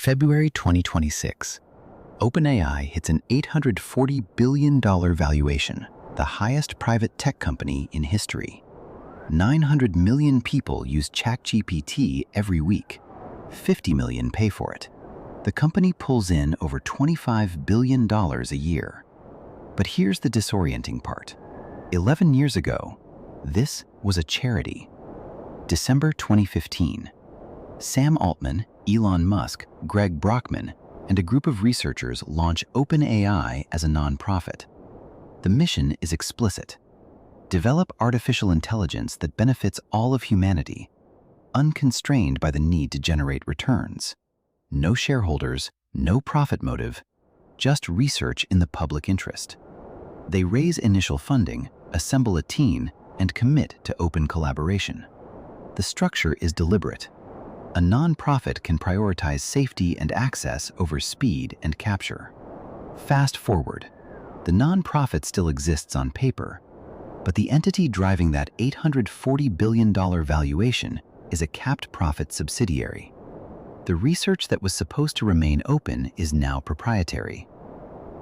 February 2026. OpenAI hits an $840 billion valuation, the highest private tech company in history. 900 million people use ChatGPT every week. 50 million pay for it. The company pulls in over $25 billion a year. But here's the disorienting part. 11 years ago, this was a charity. December 2015. Sam Altman, Elon Musk, Greg Brockman, and a group of researchers launch OpenAI as a nonprofit. The mission is explicit. Develop artificial intelligence that benefits all of humanity, unconstrained by the need to generate returns. No shareholders, no profit motive, just research in the public interest. They raise initial funding, assemble a team, and commit to open collaboration. The structure is deliberate. A nonprofit can prioritize safety and access over speed and capture. Fast forward. The nonprofit still exists on paper, but the entity driving that $840 billion valuation is a capped profit subsidiary. The research that was supposed to remain open is now proprietary.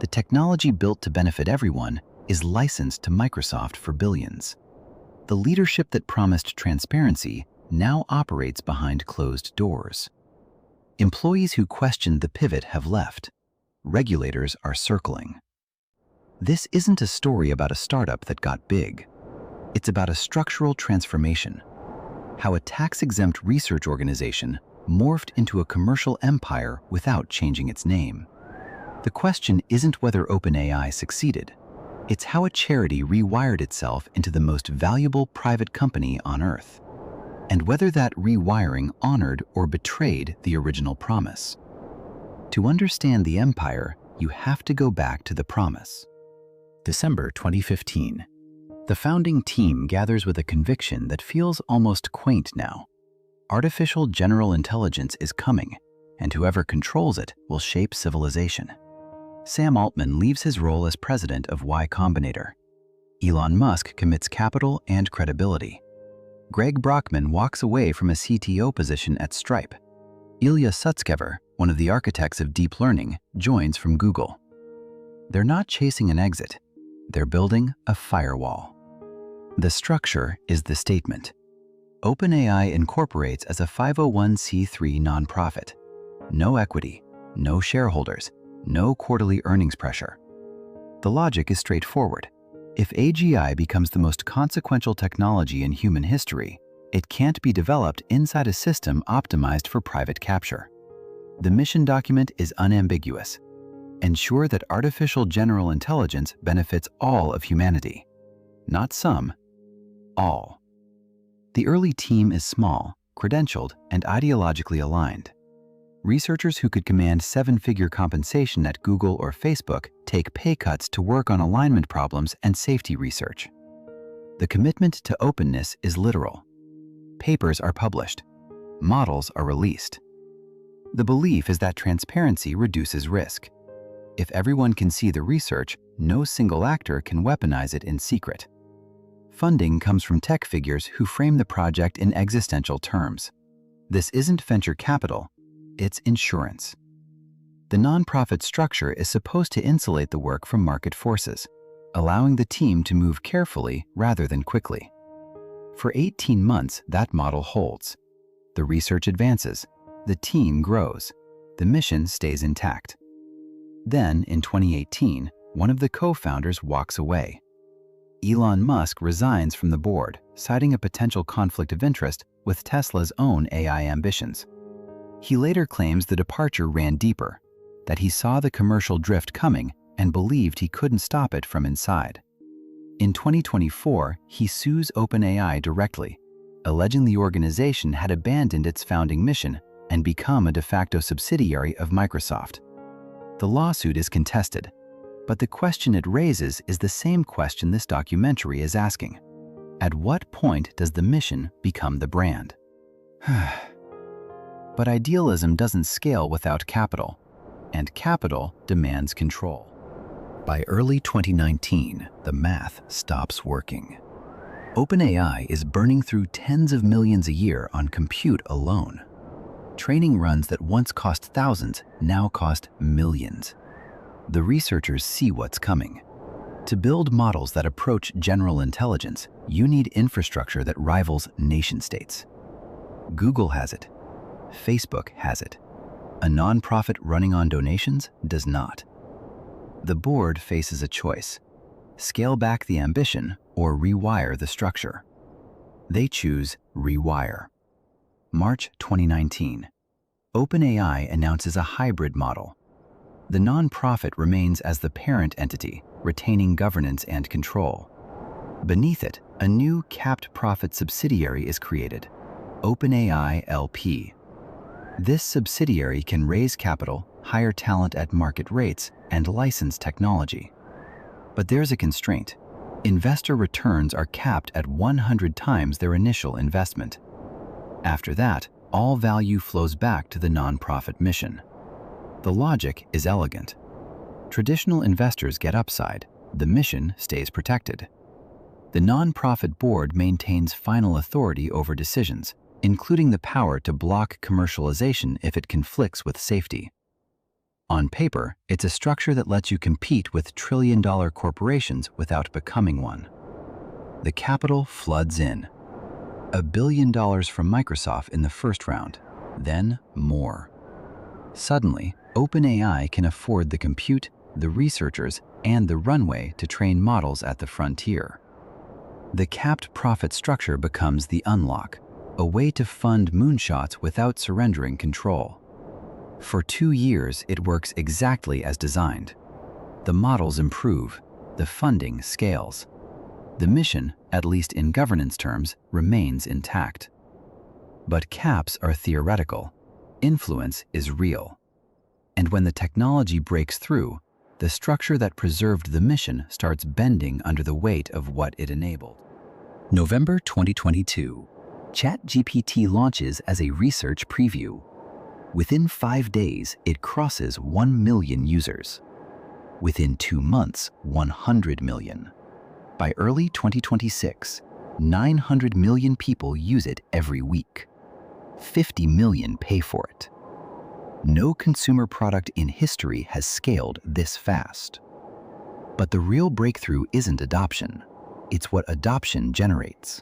The technology built to benefit everyone is licensed to Microsoft for billions. The leadership that promised transparency now operates behind closed doors. Employees who questioned the pivot have left. Regulators are circling. This isn't a story about a startup that got big. It's about a structural transformation. How a tax-exempt research organization morphed into a commercial empire without changing its name. The question isn't whether OpenAI succeeded. It's how a charity rewired itself into the most valuable private company on Earth, and whether that rewiring honored or betrayed the original promise. To understand the empire, you have to go back to the promise. December 2015. The founding team gathers with a conviction that feels almost quaint now. Artificial general intelligence is coming, and whoever controls it will shape civilization. Sam Altman leaves his role as president of Y Combinator. Elon Musk commits capital and credibility. Greg Brockman walks away from a CTO position at Stripe. Ilya Sutskever, one of the architects of deep learning, joins from Google. They're not chasing an exit. They're building a firewall. The structure is the statement. OpenAI incorporates as a 501c3 nonprofit. No equity, no shareholders, no quarterly earnings pressure. The logic is straightforward. If AGI becomes the most consequential technology in human history, it can't be developed inside a system optimized for private capture. The mission document is unambiguous. Ensure that artificial general intelligence benefits all of humanity. Not some, all. The early team is small, credentialed, and ideologically aligned. Researchers who could command seven-figure compensation at Google or Facebook take pay cuts to work on alignment problems and safety research. The commitment to openness is literal. Papers are published. Models are released. The belief is that transparency reduces risk. If everyone can see the research, no single actor can weaponize it in secret. Funding comes from tech figures who frame the project in existential terms. This isn't venture capital. It's insurance. The nonprofit structure is supposed to insulate the work from market forces, allowing the team to move carefully rather than quickly. For 18 months, that model holds. The research advances, the team grows, the mission stays intact. Then, in 2018, one of the co-founders walks away. Elon Musk resigns from the board, citing a potential conflict of interest with Tesla's own AI ambitions. He later claims the departure ran deeper, that he saw the commercial drift coming and believed he couldn't stop it from inside. In 2024, he sues OpenAI directly, alleging the organization had abandoned its founding mission and become a de facto subsidiary of Microsoft. The lawsuit is contested, but the question it raises is the same question this documentary is asking. At what point does the mission become the brand? But idealism doesn't scale without capital, and capital demands control. By early 2019, the math stops working. OpenAI is burning through tens of millions a year on compute alone. Training runs that once cost thousands now cost millions. The researchers see what's coming. To build models that approach general intelligence, you need infrastructure that rivals nation-states. Google has it. Facebook has it. A nonprofit running on donations does not. The board faces a choice: scale back the ambition or rewire the structure. They choose rewire. March 2019. OpenAI announces a hybrid model. The nonprofit remains as the parent entity, retaining governance and control. Beneath it, a new capped profit subsidiary is created, OpenAI LP. This subsidiary can raise capital, hire talent at market rates, and license technology. But there's a constraint. Investor returns are capped at 100 times their initial investment. After that, all value flows back to the nonprofit mission. The logic is elegant. Traditional investors get upside, the mission stays protected. The nonprofit board maintains final authority over decisions, including the power to block commercialization if it conflicts with safety. On paper, it's a structure that lets you compete with trillion-dollar corporations without becoming one. The capital floods in. $1 billion from Microsoft in the first round, then more. Suddenly, OpenAI can afford the compute, the researchers, and the runway to train models at the frontier. The capped profit structure becomes the unlock, a way to fund moonshots without surrendering control. For 2 years, it works exactly as designed. The models improve, the funding scales. The mission, at least in governance terms, remains intact. But caps are theoretical. Influence is real. And when the technology breaks through, the structure that preserved the mission starts bending under the weight of what it enabled. November 2022. ChatGPT launches as a research preview. Within 5 days, it crosses 1 million users. Within 2 months, 100 million. By early 2026, 900 million people use it every week. 50 million pay for it. No consumer product in history has scaled this fast. But the real breakthrough isn't adoption. It's what adoption generates.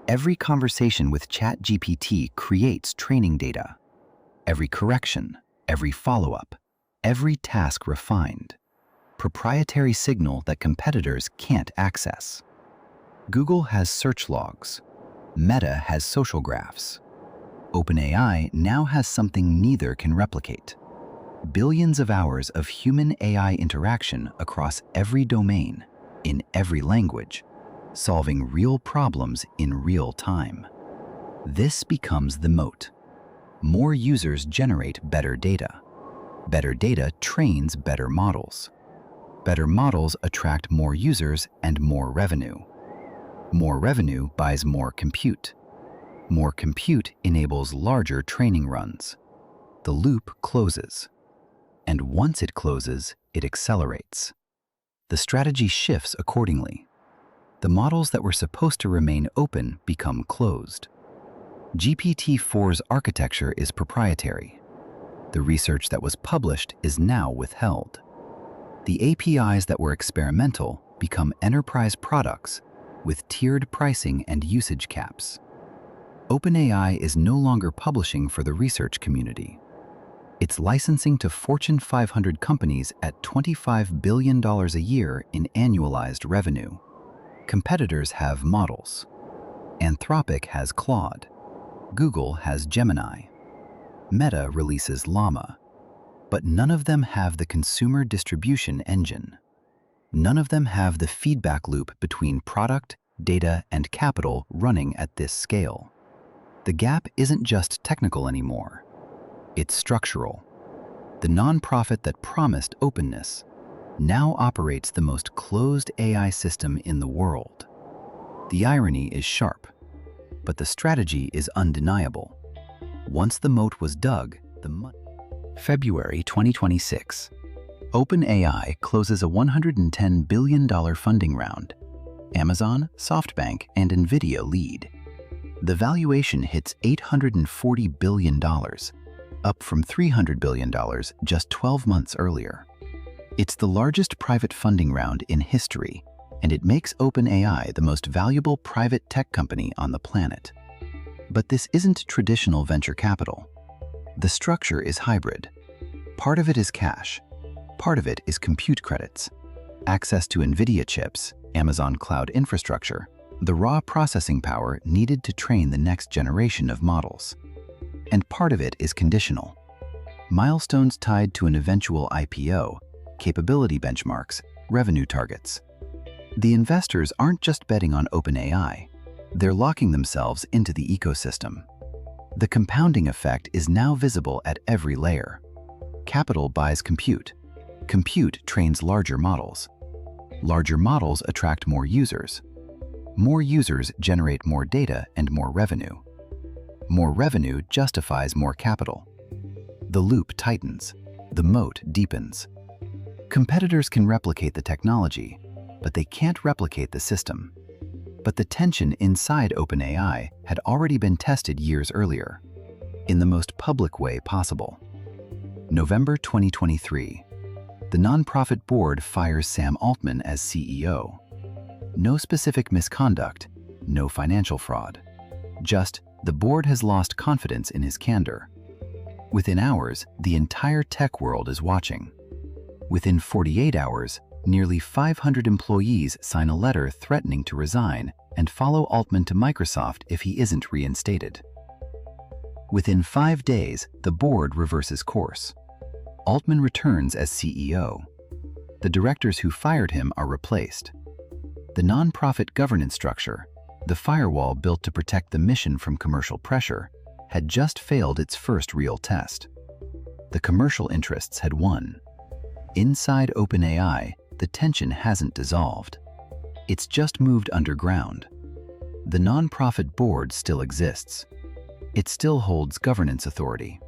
Every conversation with ChatGPT creates training data. Every correction, every follow-up, every task refined. Proprietary signal that competitors can't access. Google has search logs. Meta has social graphs. OpenAI now has something neither can replicate. Billions of hours of human-AI interaction across every domain, in every language, solving real problems in real time. This becomes the moat. More users generate better data. Better data trains better models. Better models attract more users and more revenue. More revenue buys more compute. More compute enables larger training runs. The loop closes. And once it closes, it accelerates. The strategy shifts accordingly. The models that were supposed to remain open become closed. GPT-4's architecture is proprietary. The research that was published is now withheld. The APIs that were experimental become enterprise products with tiered pricing and usage caps. OpenAI is no longer publishing for the research community. It's licensing to Fortune 500 companies at $25 billion a year in annualized revenue. Competitors have models. Anthropic has Claude. Google has Gemini. Meta releases Llama. But none of them have the consumer distribution engine. None of them have the feedback loop between product, data, and capital running at this scale. The gap isn't just technical anymore. It's structural. The nonprofit that promised openness now operates the most closed AI system in the world. The irony is sharp, but the strategy is undeniable. Once the moat was dug, February 2026. OpenAI closes a $110 billion funding round. Amazon, SoftBank, and NVIDIA lead. The valuation hits $840 billion, up from $300 billion just 12 months earlier. It's the largest private funding round in history, and it makes OpenAI the most valuable private tech company on the planet. But this isn't traditional venture capital. The structure is hybrid. Part of it is cash. Part of it is compute credits, access to NVIDIA chips, Amazon cloud infrastructure, the raw processing power needed to train the next generation of models. And part of it is conditional. Milestones tied to an eventual IPO, capability benchmarks, revenue targets. The investors aren't just betting on OpenAI, they're locking themselves into the ecosystem. The compounding effect is now visible at every layer. Capital buys compute. Compute trains larger models. Larger models attract more users. More users generate more data and more revenue. More revenue justifies more capital. The loop tightens. The moat deepens. Competitors can replicate the technology, but they can't replicate the system. But the tension inside OpenAI had already been tested years earlier, in the most public way possible. November 2023. The nonprofit board fires Sam Altman as CEO. No specific misconduct, no financial fraud. Just, the board has lost confidence in his candor. Within hours, the entire tech world is watching. Within 48 hours, nearly 500 employees sign a letter threatening to resign and follow Altman to Microsoft if he isn't reinstated. Within 5 days, the board reverses course. Altman returns as CEO. The directors who fired him are replaced. The nonprofit governance structure, the firewall built to protect the mission from commercial pressure, had just failed its first real test. The commercial interests had won. Inside OpenAI, the tension hasn't dissolved. It's just moved underground. The nonprofit board still exists. It still holds governance authority.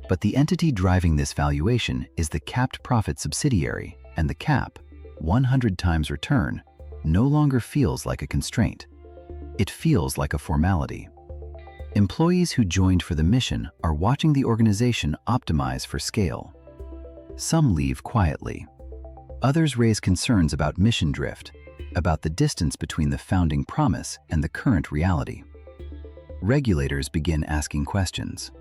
But the entity driving this valuation is the capped profit subsidiary, and the cap, 100 times return, no longer feels like a constraint. It feels like a formality. Employees who joined for the mission are watching the organization optimize for scale. Some leave quietly. Others raise concerns about mission drift, about the distance between the founding promise and the current reality. Regulators begin asking questions.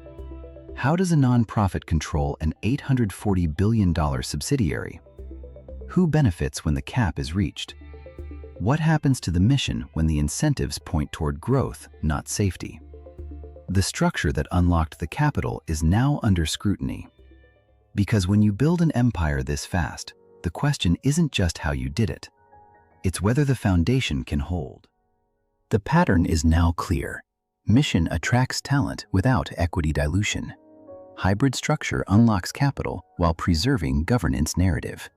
How does a nonprofit control an $840 billion subsidiary? Who benefits when the cap is reached? What happens to the mission when the incentives point toward growth, not safety? The structure that unlocked the capital is now under scrutiny. Because when you build an empire this fast, the question isn't just how you did it. It's whether the foundation can hold. The pattern is now clear. Mission attracts talent without equity dilution. Hybrid structure unlocks capital while preserving governance narrative.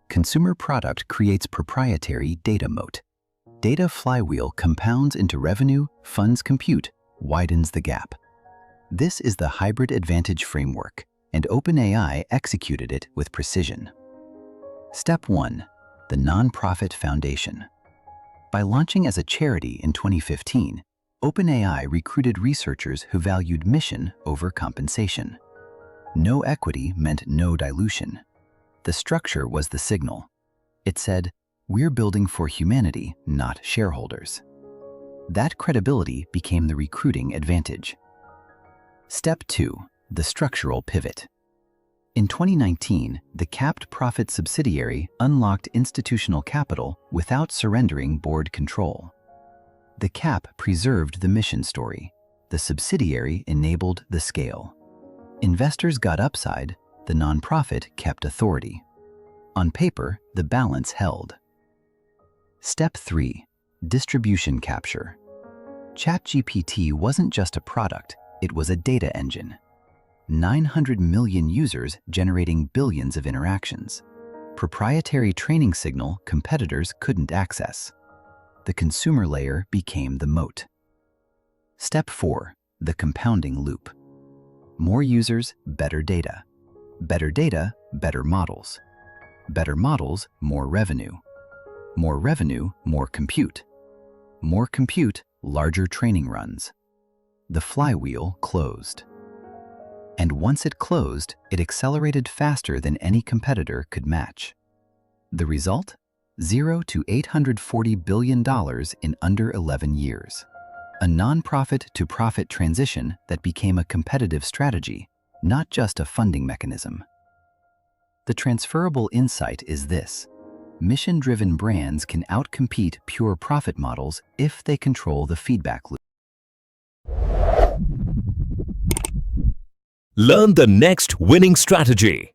Consumer product creates proprietary data moat. Data flywheel compounds into revenue, funds compute, widens the gap. This is the hybrid advantage framework, and OpenAI executed it with precision. Step 1. The Nonprofit Foundation. By launching as a charity in 2015, OpenAI recruited researchers who valued mission over compensation. No equity meant no dilution. The structure was the signal. It said, "We're building for humanity, not shareholders." That credibility became the recruiting advantage. Step 2. The structural pivot. In 2019, the capped profit subsidiary unlocked institutional capital without surrendering board control. The cap preserved the mission story. The subsidiary enabled the scale. Investors got upside, the nonprofit kept authority. On paper, the balance held. Step 3. Distribution capture. ChatGPT wasn't just a product, it was a data engine. 900 million users generating billions of interactions. Proprietary training signal competitors couldn't access. The consumer layer became the moat. Step 4. The compounding loop. More users, better data. Better data, better models. Better models, more revenue. More revenue, more compute. More compute, larger training runs. The flywheel closed. And once it closed, it accelerated faster than any competitor could match. The result? $0 to $840 billion in under 11 years. A non-profit to profit transition that became a competitive strategy, not just a funding mechanism. The transferable insight is this: mission-driven brands can outcompete pure profit models if they control the feedback loop. Learn the next winning strategy.